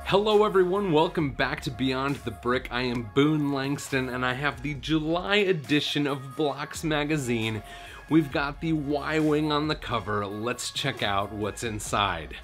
Hello everyone, welcome back to Beyond the Brick. I am Boone Langston and I have the July edition of Blocks magazine. We've got the Y-Wing on the cover. Let's check out what's inside.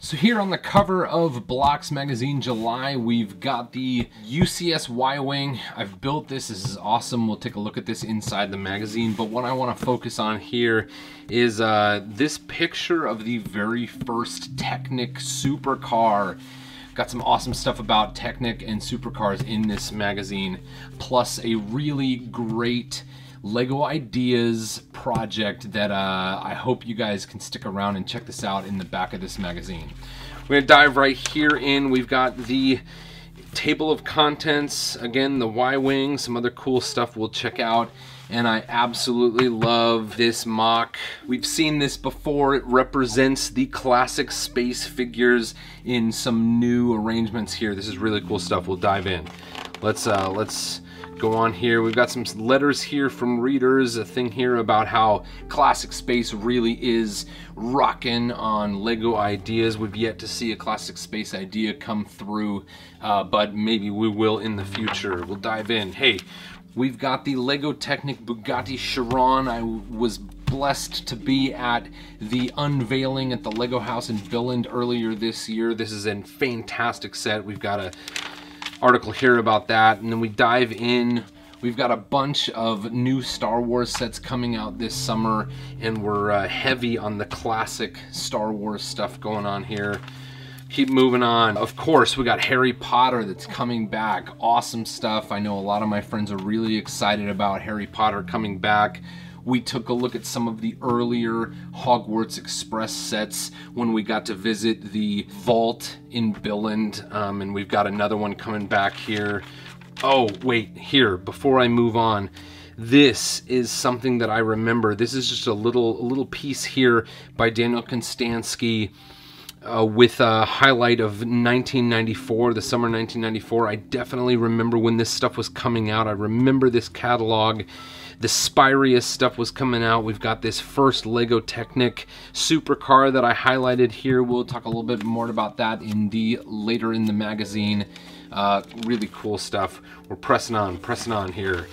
So here on the cover of Blocks magazine July, we've got the UCS Y-Wing. I've built this. This is awesome. We'll take a look at this inside the magazine, but what I want to focus on here is this picture of the very first Technic supercar. Got some awesome stuff about Technic and supercars in this magazine, plus a really great Lego Ideas project that I hope you guys can stick around and check this out in the back of this magazine. We're gonna dive right here in. We've got the table of contents, again, the Y-Wing, some other cool stuff we'll check out. And I absolutely love this MOC. We've seen this before. It represents the classic space figures in some new arrangements here. This is really cool stuff. We'll dive in. Let's go on here. We've got some letters here from readers, a thing here about how classic space really is rocking on Lego Ideas. We've yet to see a classic space idea come through, but maybe we will in the future. We'll dive in. Hey, we've got the Lego Technic Bugatti Chiron. I was blessed to be at the unveiling at the Lego house in Billund earlier this year. This is a fantastic set. We've got an article here about that, and then we dive in. We've got a bunch of new Star Wars sets coming out this summer, and we're heavy on the classic Star Wars stuff going on here. Keep moving on. Of course, we got Harry Potter that's coming back. Awesome stuff. I know a lot of my friends are really excited about Harry Potter coming back. We took a look at some of the earlier Hogwarts Express sets when we got to visit the vault in Billund, and we've got another one coming back here. Oh, wait, here, before I move on, this is something that I remember. This is just a little piece here by Daniel Konstanski, with a highlight of 1994, the summer 1994. I definitely remember when this stuff was coming out. I remember this catalog. The Spirius stuff was coming out. We've got this first Lego Technic supercar that I highlighted here. We'll talk a little bit more about that later in the magazine. Really cool stuff. We're pressing on here.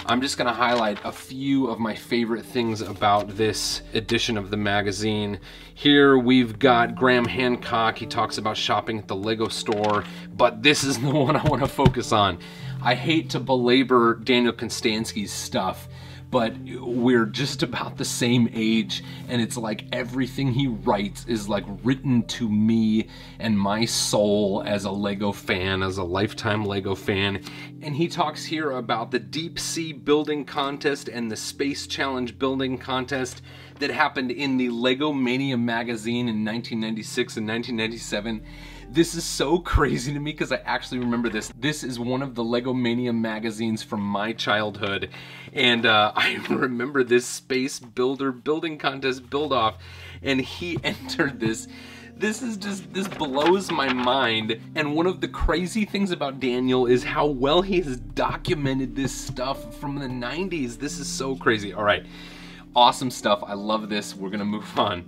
I'm just gonna highlight a few of my favorite things about this edition of the magazine. Here we've got Graham Hancock. He talks about shopping at the Lego store, but this is the one I wanna focus on. I hate to belabor Daniel Konstanski's stuff, but we're just about the same age, and it's like everything he writes is like written to me and my soul as a Lego fan, as a lifetime Lego fan. And he talks here about the Deep Sea Building Contest and the Space Challenge Building Contest that happened in the Lego Mania magazine in 1996 and 1997. This is so crazy to me because I actually remember this. This is one of the Lego Mania magazines from my childhood, and I remember this space builder building contest build-off, and he entered this. This blows my mind, and one of the crazy things about Daniel is how well he has documented this stuff from the 90s. This is so crazy. All right, awesome stuff. I love this. We're gonna move on.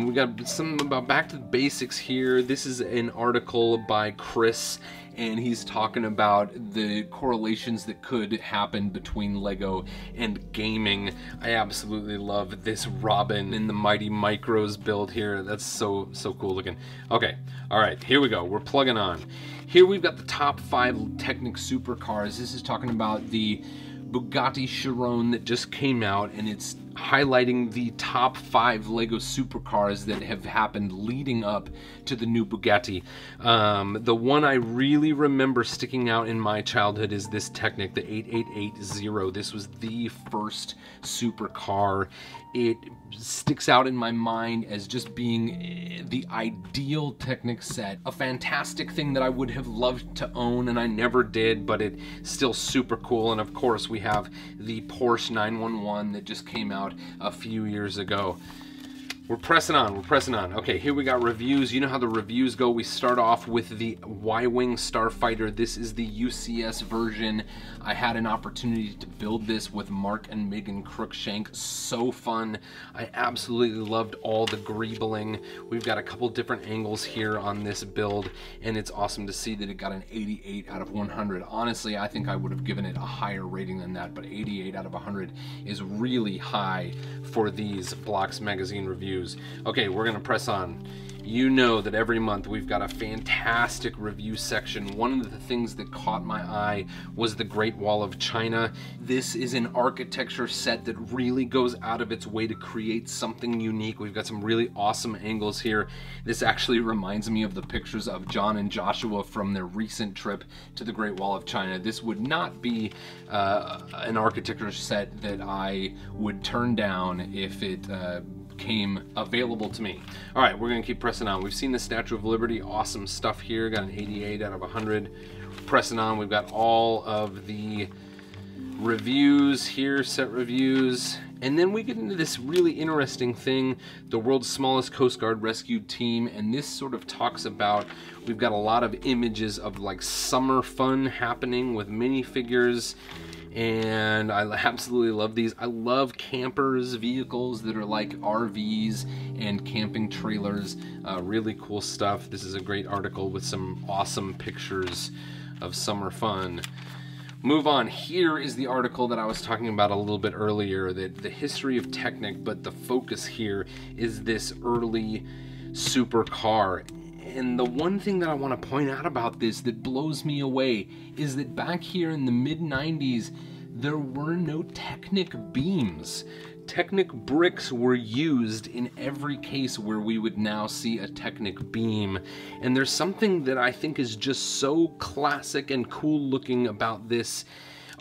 We got some about back to the basics here. This is an article by Chris, and he's talking about the correlations that could happen between Lego and gaming. I absolutely love this Robin in the Mighty Micros build here. That's so cool looking. Okay, all right, here we go. We're plugging on. Here we've got the top 5 Technic supercars. This is talking about the Bugatti Chiron that just came out, and it's highlighting the top 5 Lego supercars that have happened leading up to the new Bugatti. The one I really remember sticking out in my childhood is this Technic, the 8880. This was the first supercar. It sticks out in my mind as just being the ideal Technic set. A fantastic thing that I would have loved to own, and I never did, but it's still super cool. And of course we have the Porsche 911 that just came out a few years ago. We're pressing on, we're pressing on. Okay, here we got reviews. You know how the reviews go. We start off with the Y-Wing Starfighter. This is the UCS version. I had an opportunity to build this with Mark and Megan Crookshank. So fun. I absolutely loved all the greebling. We've got a couple different angles here on this build, and it's awesome to see that it got an 88 out of 100. Honestly, I think I would have given it a higher rating than that, but 88 out of 100 is really high for these Blocks Magazine reviews. Okay, we're gonna press on. You know that every month we've got a fantastic review section. One of the things that caught my eye was the Great Wall of China. This is an architecture set that really goes out of its way to create something unique. We've got some really awesome angles here. This actually reminds me of the pictures of John and Joshua from their recent trip to the Great Wall of China. This would not be an architecture set that I would turn down if it came available to me. All right, we're gonna keep pressing on. We've seen the Statue of Liberty, awesome stuff here, got an 88 out of 100. Pressing on, we've got all of the reviews here, set reviews, and then we get into this really interesting thing, the world's smallest Coast Guard rescue team, and this sort of talks about, we've got a lot of images of like summer fun happening with minifigures, and I absolutely love these. I love campers, vehicles that are like RVs and camping trailers. Really cool stuff. This is a great article with some awesome pictures of summer fun. Move on. Here is the article that I was talking about a little bit earlier, that the history of Technic, but the focus here is this early supercar. And the one thing that I want to point out about this that blows me away is that back here in the mid-90s, there were no Technic beams. Technic bricks were used in every case where we would now see a Technic beam. And there's something that I think is just so classic and cool looking about this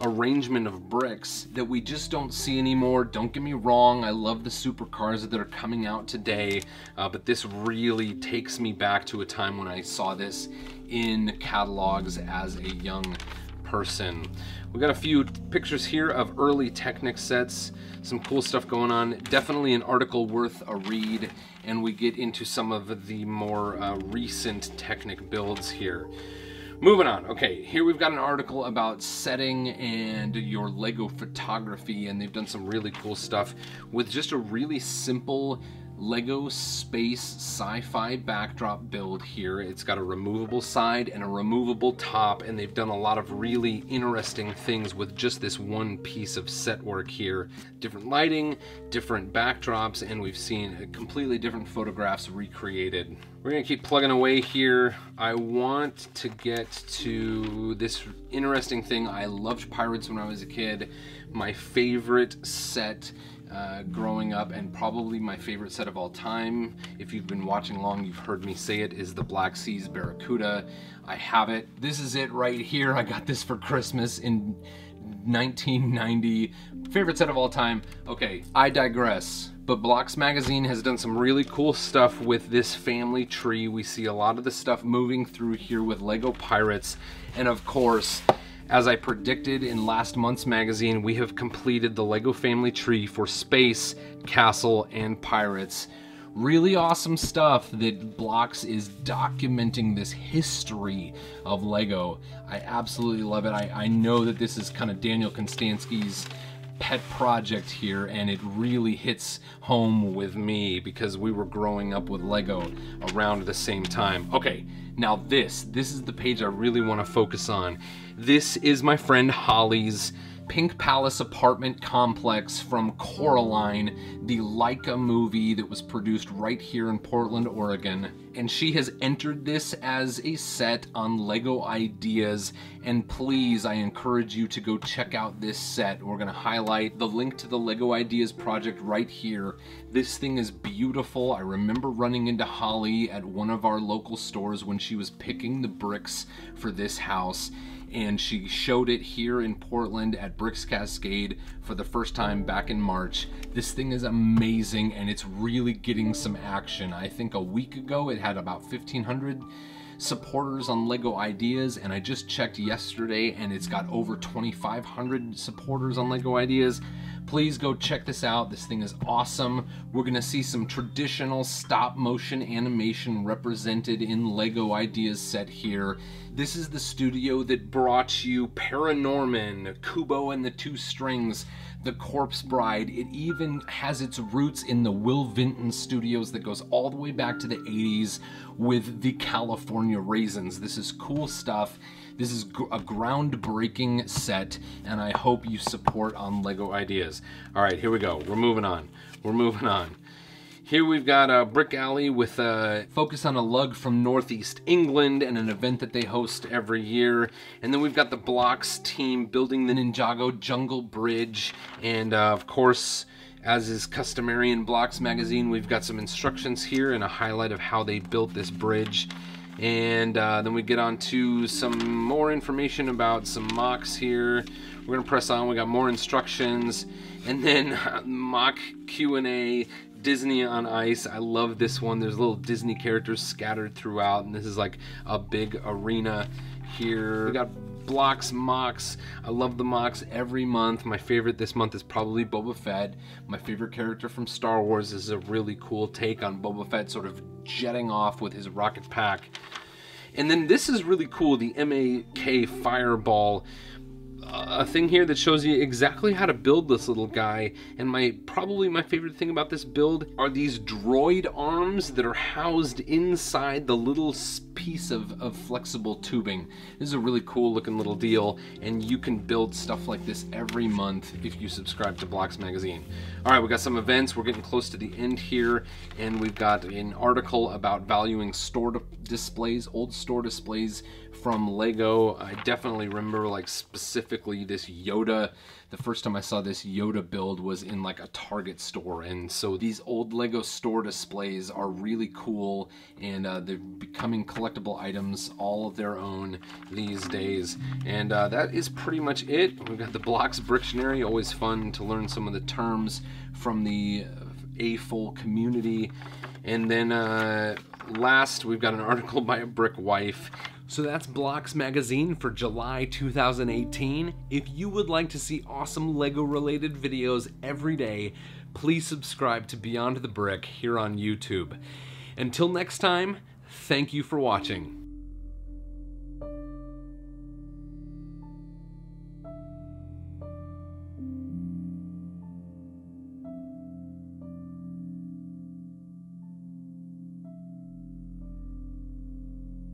arrangement of bricks that we just don't see anymore. Don't get me wrong, I love the supercars that are coming out today, but this really takes me back to a time when I saw this in catalogs as a young person. We got a few pictures here of early Technic sets, some cool stuff going on. Definitely an article worth a read, and we get into some of the more recent Technic builds here. Moving on. Okay, here we've got an article about setting and your Lego photography, and they've done some really cool stuff with just a really simple Lego space sci-fi backdrop build here. It's got a removable side and a removable top, and they've done a lot of really interesting things with just this one piece of set work here. Different lighting, different backdrops, and we've seen completely different photographs recreated. We're gonna keep plugging away here. I want to get to this interesting thing. I loved Pirates when I was a kid. My favorite set growing up, and probably my favorite set of all time, if you've been watching long, you've heard me say it, is the Black Seas Barracuda. I have it. This is it right here. I got this for Christmas in 1990. Favorite set of all time. Okay, I digress. But Blocks Magazine has done some really cool stuff with this family tree. We see a lot of the stuff moving through here with Lego Pirates. And of course, as I predicted in last month's magazine, we have completed the Lego family tree for Space, Castle, and Pirates. Really awesome stuff that Blocks is documenting this history of Lego. I absolutely love it. I know that this is kind of Daniel Konstanski's pet project here, and it really hits home with me because we were growing up with Lego around the same time. Okay, now this is the page I really want to focus on. This is my friend Holly's Pink Palace apartment complex from Coraline, the Leica movie that was produced right here in Portland, Oregon. And she has entered this as a set on Lego Ideas, and please, I encourage you to go check out this set. We're gonna highlight the link to the Lego Ideas project right here. This thing is beautiful. I remember running into Holly at one of our local stores when she was picking the bricks for this house, and she showed it here in Portland at Bricks Cascade for the first time back in March. This thing is amazing, and it's really getting some action. I think a week ago it had about 1,500 supporters on Lego Ideas, and I just checked yesterday and it's got over 2,500 supporters on Lego Ideas. Please go check this out. This thing is awesome. We're gonna see some traditional stop motion animation represented in LEGO Ideas set here. This is the studio that brought you Paranorman, Kubo and the Two Strings, The Corpse Bride. It even has its roots in the Will Vinton Studios that goes all the way back to the 80s with the California Raisins. This is cool stuff. This is a groundbreaking set, and I hope you support on LEGO Ideas. All right, here we go. We're moving on. We're moving on. Here we've got a Brick Alley with a focus on a lug from Northeast England and an event that they host every year. And then we've got the Blocks team building the Ninjago Jungle Bridge. And of course, as is customary in Blocks magazine, we've got some instructions here and a highlight of how they built this bridge. And then we get on to some more information about some MOCs here. We're gonna press on, we got more instructions. And then mock Q&A, Disney on Ice. I love this one. There's little Disney characters scattered throughout, and this is like a big arena here. We got Blocks MOCs. I love the MOCs every month. My favorite this month is probably Boba Fett. My favorite character from Star Wars is a really cool take on Boba Fett sort of jetting off with his rocket pack. And then this is really cool, the MAK Fireball. A thing here that shows you exactly how to build this little guy, and probably my favorite thing about this build are these droid arms that are housed inside the little piece of flexible tubing. This is a really cool looking little deal, and you can build stuff like this every month if you subscribe to Blocks magazine. All right, we got some events. We're getting close to the end here, and we've got an article about valuing store displays, old store displays from LEGO. I definitely remember like specifically this Yoda. The first time I saw this Yoda build was in like a Target store, and so these old LEGO store displays are really cool, and they're becoming collectible items all of their own these days. And that is pretty much it. We've got the Blocks Brictionary, always fun to learn some of the terms from the A-full community. And then last, we've got an article by a brick wife. So that's Blocks magazine for July 2018. If you would like to see awesome LEGO related videos every day, please subscribe to Beyond the Brick here on YouTube. Until next time, thank you for watching.